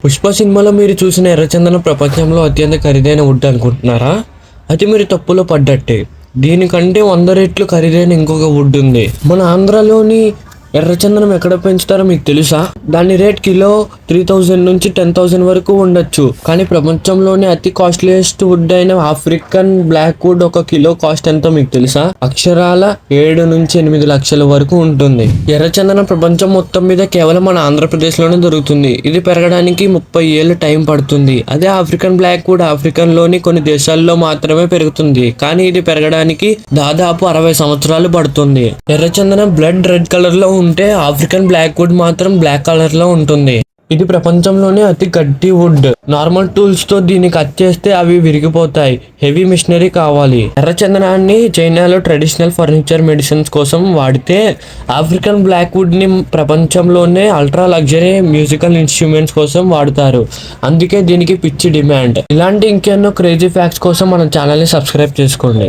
పుష్ప సినిమాలో మీరు చూసిన ఎర్రచందనం ప్రపంచంలో అత్యంత ఖరీదైన వుడ్ అనుకుంటున్నారా? అయితే మీరు తప్పులో పడ్డట్టే. దీనికంటే 100 రెట్లు ఖరీదైన ఇంకొక వుడ్ ఉంది. మన ఆంధ్రాలోని ఎర్రచందనం ఎక్కడ పెంచుతారో మీకు తెలుసా? దాని రేట్ కిలో 3000 నుంచి 10,000 వరకు ఉండొచ్చు. కానీ ప్రపంచంలోనే అతి కాస్ట్లీయెస్ట్ వుడ్ అయిన ఆఫ్రికన్ బ్లాక్ వుడ్ ఒక కిలో కాస్ట్ ఎంతో మీకు తెలుసా? అక్షరాల 7 నుంచి 8 లక్షల వరకు ఉంటుంది. ఎర్రచందనం ప్రపంచం మొత్తం మీద కేవలం మన ఆంధ్రప్రదేశ్లోనే దొరుకుతుంది. ఇది పెరగడానికి 30 ఏళ్ళు టైం పడుతుంది. అదే ఆఫ్రికన్ బ్లాక్ వుడ్ ఆఫ్రికన్ లోని కొన్ని దేశాల్లో మాత్రమే పెరుగుతుంది. కానీ ఇది పెరగడానికి దాదాపు 60 సంవత్సరాలు పడుతుంది. ఎర్రచందనం బ్లడ్ రెడ్ కలర్ లో ఉంటే ఆఫ్రికన్ బ్లాక్ వుడ్ మాత్రం బ్లాక్ కలర్ లో ఉంటుంది. ఇది ప్రపంచంలోనే అతి గట్టి వుడ్. నార్మల్ టూల్స్ తో దీన్ని కట్ చేస్తే అవి విరిగిపోతాయి. హెవీ మిషనరీ కావాలి. ఎర్రచందనాన్ని చైనాలో ట్రెడిషనల్ ఫర్నిచర్ మెడిసిన్స్ కోసం వాడితే, ఆఫ్రికన్ బ్లాక్ వుడ్ ని ప్రపంచంలోనే అల్ట్రా లగ్జరీ మ్యూజికల్ ఇన్స్ట్రుమెంట్స్ కోసం వాడుతారు. అందుకే దీనికి పిచ్చి డిమాండ్. ఇలాంటి ఇంకెన్నో క్రేజీ ఫ్యాక్ట్స్ కోసం మన ఛానల్ ని సబ్స్క్రైబ్ చేసుకోండి.